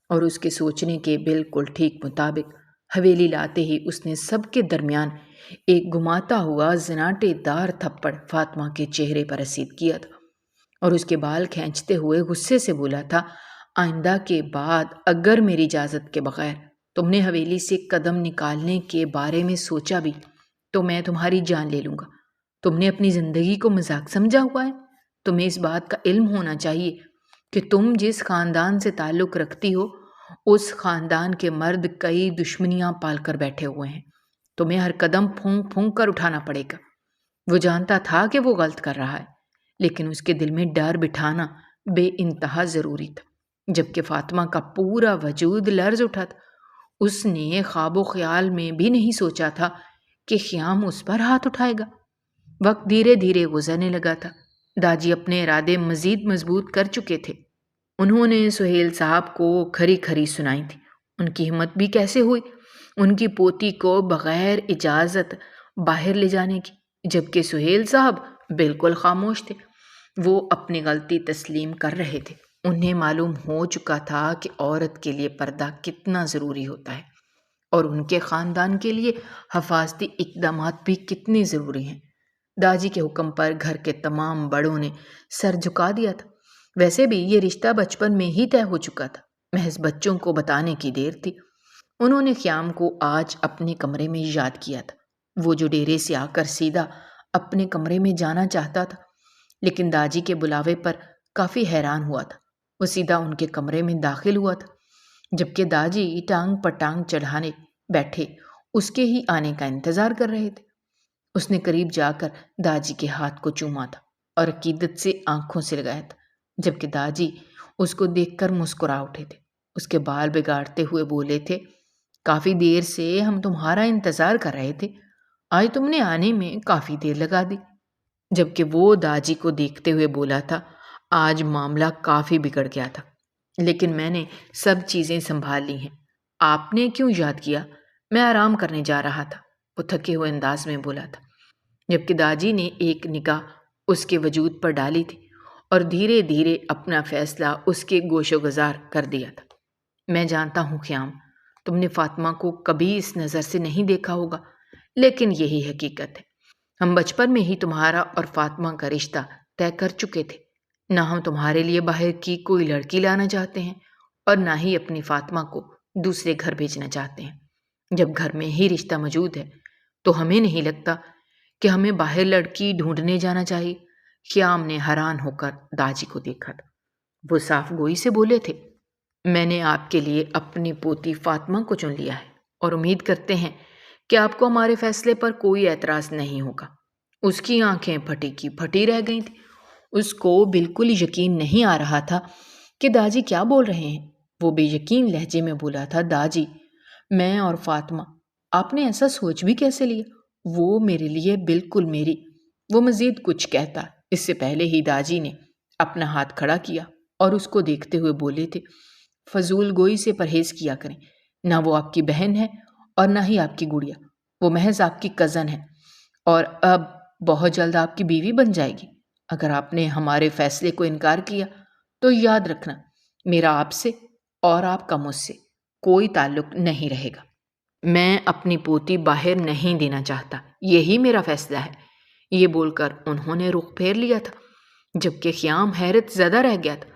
اور اس کے سوچنے کے بالکل ٹھیک مطابق حویلی لاتے ہی اس نے سب کے درمیان ایک گھماتا ہوا زناٹے دار تھپڑ فاطمہ کے چہرے پر رسید کیا تھا اور اس کے بال کھینچتے ہوئے غصے سے بولا تھا، آئندہ کے بعد اگر میری اجازت کے بغیر تم نے حویلی سے قدم نکالنے کے بارے میں سوچا بھی تو میں تمہاری جان لے لوں گا۔ تم نے اپنی زندگی کو مذاق سمجھا ہوا ہے۔ تمہیں اس بات کا علم ہونا چاہیے کہ تم جس خاندان سے تعلق رکھتی ہو اس خاندان کے مرد کئی دشمنیاں پال کر بیٹھے ہوئے ہیں۔ تمہیں ہر قدم پھونک پھونک کر اٹھانا پڑے گا۔ وہ جانتا تھا کہ وہ غلط کر رہا ہے، لیکن اس کے دل میں ڈر بٹھانا بے انتہا ضروری تھا۔ جبکہ فاطمہ کا پورا وجود لرز اٹھا تھا۔ اس نے خواب و خیال میں بھی نہیں سوچا تھا کہ خیام اس پر ہاتھ اٹھائے گا۔ وقت دھیرے دھیرے گزرنے لگا تھا۔ داجی اپنے ارادے مزید مضبوط کر چکے تھے۔ انہوں نے سہیل صاحب کو کھری کھری سنائی تھی۔ ان کی ہمت بھی کیسے ہوئی ان کی پوتی کو بغیر اجازت باہر لے جانے کی، جبکہ سہیل صاحب بالکل خاموش تھے۔ وہ اپنی غلطی تسلیم کر رہے تھے۔ انہیں معلوم ہو چکا تھا کہ عورت کے لیے پردہ کتنا ضروری ہوتا ہے اور ان کے خاندان کے لیے حفاظتی اقدامات بھی کتنے ضروری ہیں۔ داجی کے حکم پر گھر کے تمام بڑوں نے سر جھکا دیا تھا۔ ویسے بھی یہ رشتہ بچپن میں ہی طے ہو چکا تھا، محض بچوں کو بتانے کی دیر تھی۔ انہوں نے خیام کو آج اپنے کمرے میں یاد کیا تھا۔ وہ جو ڈیرے سے آ کر سیدھا اپنے کمرے میں جانا چاہتا تھا، لیکن داجی کے بلاوے پر کافی حیران ہوا تھا۔ وہ سیدھا ان کے کمرے میں داخل ہوا تھا، جبکہ داجی ٹانگ پر ٹانگ چڑھانے بیٹھے اس کے ہی آنے کا انتظار کر رہے تھے۔ اس نے قریب جا کر داجی کے ہاتھ کو چوما تھا اور عقیدت سے آنکھوں سے لگایا تھا، جبکہ داجی اس کو دیکھ کر مسکرا اٹھے تھے۔ اس کے بال بگاڑتے ہوئے بولے تھے، کافی دیر سے ہم تمہارا انتظار کر رہے تھے، آج تم نے آنے میں کافی دیر لگا دی۔ جبکہ وہ داجی کو دیکھتے ہوئے بولا تھا، آج معاملہ کافی بگڑ گیا تھا، لیکن میں نے سب چیزیں سنبھال لی ہیں۔ آپ نے کیوں یاد کیا؟ میں آرام کرنے جا رہا تھا، وہ تھکے ہوئے انداز میں بولا تھا، جبکہ داجی نے ایک نگاہ اس کے وجود پر ڈالی تھی اور دھیرے دھیرے اپنا فیصلہ اس کے گوش و گزار کر دیا تھا۔ میں جانتا ہوں خیام، تم نے فاطمہ کو کبھی اس نظر سے نہیں دیکھا ہوگا، لیکن یہی حقیقت ہے۔ ہم بچپن میں ہی تمہارا اور فاطمہ کا رشتہ طے کر چکے تھے۔ نہ ہم تمہارے لیے باہر کی کوئی لڑکی لانا چاہتے ہیں اور نہ ہی اپنی فاطمہ کو دوسرے گھر بھیجنا چاہتے ہیں۔ جب گھر میں ہی رشتہ موجود ہے تو ہمیں نہیں لگتا کہ ہمیں باہر لڑکی ڈھونڈنے جانا چاہیے۔ خیام نے حیران ہو کر داجی کو دیکھا تھا۔ وہ صاف گوئی سے بولے تھے، میں نے آپ کے لیے اپنی پوتی فاطمہ کو چن لیا ہے اور امید کرتے ہیں کہ آپ کو ہمارے فیصلے پر کوئی اعتراض نہیں ہوگا۔ اس کی آنکھیں پھٹی کی پھٹی رہ گئی تھیں۔ اس کو بالکل یقین نہیں آ رہا تھا کہ داجی کیا بول رہے ہیں۔ وہ بے یقین لہجے میں بولا تھا، داجی، میں اور فاطمہ، آپ نے ایسا سوچ بھی کیسے لیا؟ وہ میرے لیے بالکل میری۔ وہ مزید کچھ کہتا اس سے پہلے ہی داجی نے اپنا ہاتھ کھڑا کیا اور اس کو دیکھتے ہوئے بولے تھے، فضول گوئی سے پرہیز کیا کریں۔ نہ وہ آپ کی بہن ہے اور نہ ہی آپ کی گڑیا، وہ محض آپ کی کزن ہے اور اب بہت جلد آپ کی بیوی بن جائے گی۔ اگر آپ نے ہمارے فیصلے کو انکار کیا تو یاد رکھنا، میرا آپ سے اور آپ کا مجھ سے کوئی تعلق نہیں رہے گا۔ میں اپنی پوتی باہر نہیں دینا چاہتا، یہی میرا فیصلہ ہے۔ یہ بول کر انہوں نے رخ پھیر لیا تھا، جبکہ خیام حیرت زدہ رہ گیا تھا۔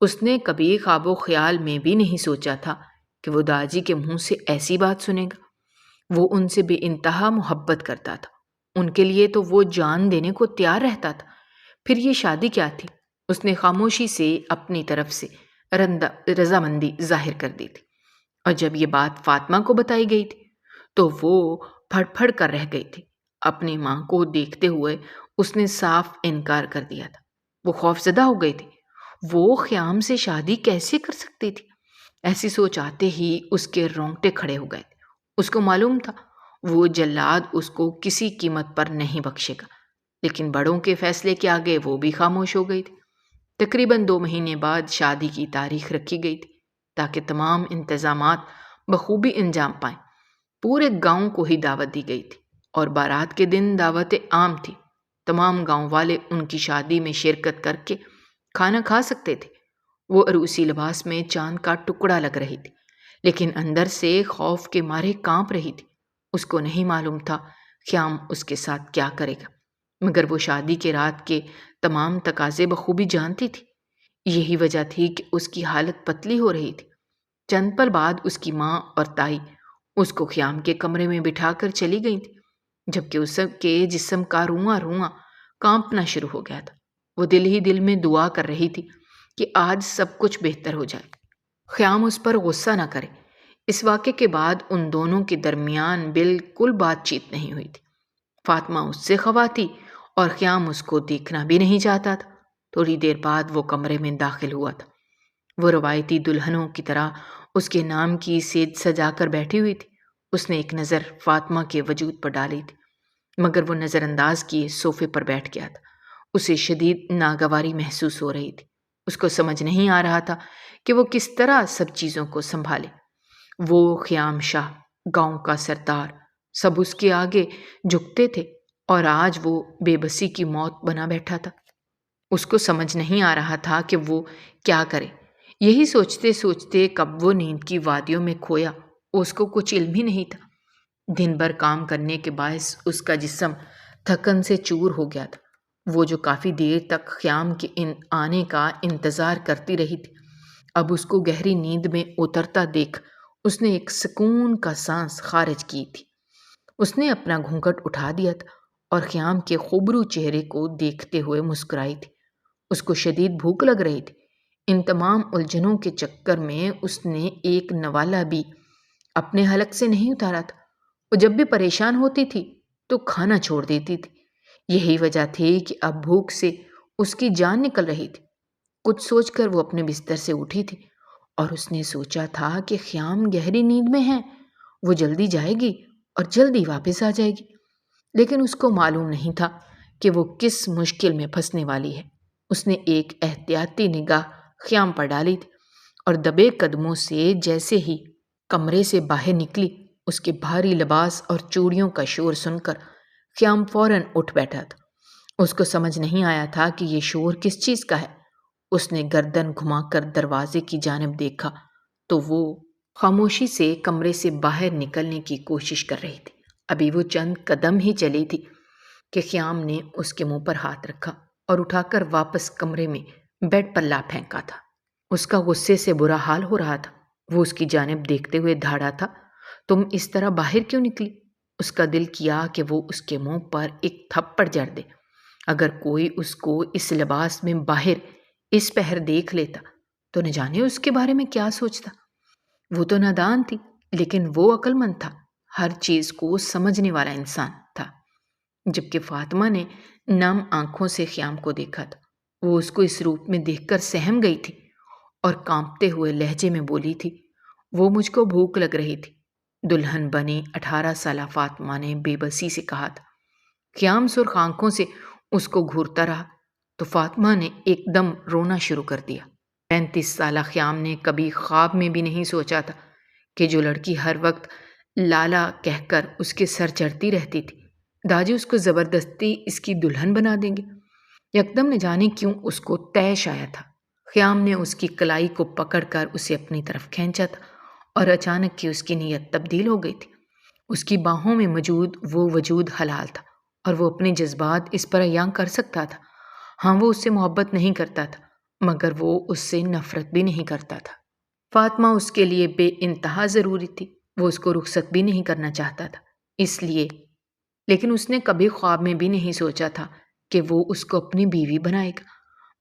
اس نے کبھی خواب و خیال میں بھی نہیں سوچا تھا کہ وہ داجی کے منہ سے ایسی بات سنے گا۔ وہ ان سے بے انتہا محبت کرتا تھا، ان کے لیے تو وہ جان دینے کو تیار رہتا تھا۔ پھر یہ شادی کیا تھی؟ اس نے خاموشی سے اپنی طرف سے رضامندی ظاہر کر دی تھی، اور جب یہ بات فاطمہ کو بتائی گئی تھی تو وہ پھڑ پھڑ کر رہ گئی تھی۔ اپنی ماں کو دیکھتے ہوئے اس نے صاف انکار کر دیا تھا۔ وہ خوفزدہ ہو گئی تھی۔ وہ خیام سے شادی کیسے کر سکتی تھی؟ ایسی سوچ آتے ہی اس کے رونگٹے کھڑے ہو گئے تھے۔ اس کو معلوم تھا وہ جلاد اس کو کسی قیمت پر نہیں بخشے گا، لیکن بڑوں کے فیصلے کے آگے وہ بھی خاموش ہو گئی تھی۔ تقریباً 2 مہینے بعد شادی کی تاریخ رکھی گئی تھی تاکہ تمام انتظامات بخوبی انجام پائیں۔ پورے گاؤں کو ہی دعوت دی گئی تھی اور بارات کے دن دعوت عام تھی۔ تمام گاؤں والے ان کی شادی میں شرکت کر کے کھانا کھا سکتے تھے۔ وہ عروسی لباس میں چاند کا ٹکڑا لگ رہی تھی، لیکن اندر سے خوف کے مارے کانپ رہی تھی۔ اس کو نہیں معلوم تھا خیام اس کے ساتھ کیا کرے گا، مگر وہ شادی کے رات کے تمام تقاضے بخوبی جانتی تھی۔ یہی وجہ تھی کہ اس کی حالت پتلی ہو رہی تھی۔ چند پل بعد اس کی ماں اور تائی اس کو خیام کے کمرے میں بٹھا کر چلی گئی تھی، جبکہ اس کے جسم کا رواں رواں کانپنا شروع ہو گیا تھا۔ وہ دل ہی دل میں دعا کر رہی تھی کہ آج سب کچھ بہتر ہو جائے، خیام اس پر غصہ نہ کرے۔ اس واقعے کے بعد ان دونوں کے درمیان بالکل بات چیت نہیں ہوئی تھی۔ فاطمہ اس سے خفا تھی اور قیام اس کو دیکھنا بھی نہیں چاہتا تھا۔ تھوڑی دیر بعد وہ کمرے میں داخل ہوا تھا۔ وہ روایتی دلہنوں کی طرح اس کے نام کی سیج سجا کر بیٹھی ہوئی تھی۔ اس نے ایک نظر فاطمہ کے وجود پر ڈالی تھی، مگر وہ نظر انداز کیے صوفے پر بیٹھ گیا تھا۔ اسے شدید ناگواری محسوس ہو رہی تھی۔ اس کو سمجھ نہیں آ رہا تھا کہ وہ کس طرح سب چیزوں کو سنبھالے۔ وہ خیام شاہ، گاؤں کا سردار، سب اس کے آگے جھکتے تھے اور آج وہ بے بسی کی موت بنا بیٹھا تھا۔ اس کو سمجھ نہیں آ رہا تھا کہ وہ کیا کرے۔ یہی سوچتے سوچتے کب وہ نیند کی وادیوں میں کھویا، اس کو کچھ علم ہی نہیں تھا۔ دن بھر کام کرنے کے باعث اس کا جسم تھکن سے چور ہو گیا تھا۔ وہ جو کافی دیر تک خیام کے آنے کا انتظار کرتی رہی تھی، اب اس کو گہری نیند میں اترتا دیکھ اس نے ایک سکون کا سانس خارج کی تھی۔ اس نے اپنا گھونگھٹ اٹھا دیا تھا اور خیام کے خوبرو چہرے کو دیکھتے ہوئے مسکرائی تھی۔ اس کو شدید بھوک لگ رہی تھی۔ ان تمام الجھنوں کے چکر میں اس نے ایک نوالہ بھی اپنے حلق سے نہیں اتارا تھا۔ وہ جب بھی پریشان ہوتی تھی تو کھانا چھوڑ دیتی تھی۔ یہی وجہ تھی کہ اب بھوک سے اس کی جان نکل رہی تھی۔ کچھ سوچ کر وہ اپنے بستر سے اٹھی تھی اور اس نے سوچا تھا کہ خیام گہری نیند میں ہے، وہ جلدی جائے گی اور جلدی واپس آ جائے گی۔ لیکن اس کو معلوم نہیں تھا کہ وہ کس مشکل میں پھنسنے والی ہے۔ اس نے ایک احتیاطی نگاہ خیام پر ڈالی تھی اور دبے قدموں سے جیسے ہی کمرے سے باہر نکلی، اس کے بھاری لباس اور چوڑیوں کا شور سن کر خیام فوراً اٹھ بیٹھا تھا۔ اس کو سمجھ نہیں آیا تھا کہ یہ شور کس چیز کا ہے۔ اس نے گردن گھما کر دروازے کی جانب دیکھا تو وہ خاموشی سے کمرے سے باہر نکلنے کی کوشش کر رہی تھی۔ ابھی وہ چند قدم ہی چلی تھی کہ خیام نے اس کے منہ پر ہاتھ رکھا اور اٹھا کر واپس کمرے میں بیڈ پر لا پھینکا تھا۔ اس کا غصے سے برا حال ہو رہا تھا۔ وہ اس کی جانب دیکھتے ہوئے دھاڑا تھا، تم اس طرح باہر کیوں نکلی؟ اس کا دل کیا کہ وہ اس کے منہ پر ایک تھپڑ جڑ دے۔ اگر کوئی اس کو اس لباس میں باہر اس پہر دیکھ لیتا تو نہ جانے اس کے بارے میں کیا سوچتا۔ وہ تو نادان تھی، لیکن وہ عقل مند تھا، ہر چیز کو سمجھنے والا انسان تھا۔ جبکہ فاطمہ نے نم آنکھوں سے خیام کو دیکھا تھا، وہ اس کو اس روپ میں دیکھ کر سہم گئی تھی اور کانپتے ہوئے لہجے میں بولی تھی، وہ مجھ کو بھوک لگ رہی تھی۔ دلہن بنی 18 سالہ فاطمہ نے بے بسی سے کہا تھا۔ خیام سرخ آنکھوں سے اس کو گھورتا رہا تو فاطمہ نے ایک دم رونا شروع کر دیا۔ 35 سالہ خیام نے کبھی خواب میں بھی نہیں سوچا تھا کہ جو لڑکی ہر وقت لالا کہہ کر اس کے سر چڑھتی رہتی تھی، داجی اس کو زبردستی اس کی دلہن بنا دیں گے۔ یکدم نہ جانے کیوں اس کو طیش آیا تھا۔ خیام نے اس کی کلائی کو پکڑ کر اسے اپنی طرف کھینچا تھا اور اچانک کی اس کی نیت تبدیل ہو گئی تھی۔ اس کی باہوں میں موجود وہ وجود حلال تھا اور وہ اپنے جذبات اس پر عیاں کر سکتا تھا۔ ہاں، وہ اس سے محبت نہیں کرتا تھا، مگر وہ اس سے نفرت بھی نہیں کرتا تھا۔ فاطمہ اس کے لیے بے انتہا ضروری تھی، وہ اس کو رخصت بھی نہیں کرنا چاہتا تھا۔ اس لیے لیکن اس نے کبھی خواب میں بھی نہیں سوچا تھا کہ وہ اس کو اپنی بیوی بنائے گا،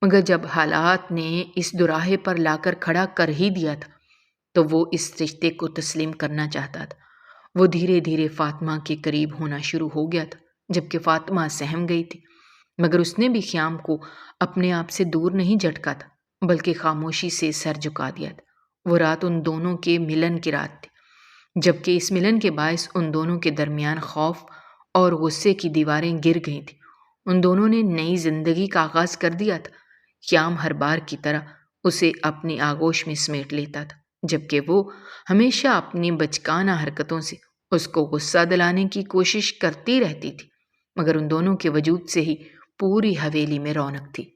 مگر جب حالات نے اس دوراہے پر لا کر کھڑا کر ہی دیا تھا تو وہ اس رشتے کو تسلیم کرنا چاہتا تھا۔ وہ دھیرے دھیرے فاطمہ کے قریب ہونا شروع ہو گیا تھا، جبکہ فاطمہ سہم گئی تھی، مگر اس نے بھی خیام کو اپنے آپ سے دور نہیں جھٹکا تھا، بلکہ خاموشی سے سر جھکا دیا تھا۔ وہ رات ان دونوں کے ملن کی رات تھی، جبکہ اس ملن کے باعث ان دونوں کے درمیان خوف اور غصے کی دیواریں گر گئی تھیں۔ ان دونوں نے نئی زندگی کا آغاز کر دیا تھا۔ خیام ہر بار کی طرح اسے اپنی آغوش میں سمیٹ لیتا تھا، جبکہ وہ ہمیشہ اپنی بچکانہ حرکتوں سے اس کو غصہ دلانے کی کوشش کرتی رہتی تھی، مگر ان دونوں کے وجود سے ہی پوری حویلی میں رونق تھی۔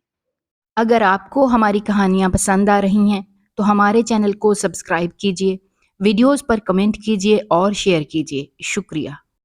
اگر آپ کو ہماری کہانیاں پسند آ رہی ہیں تو ہمارے چینل کو سبسکرائب کیجیے، ویڈیوز پر کمنٹ کیجیے اور شیئر کیجیے۔ شکریہ۔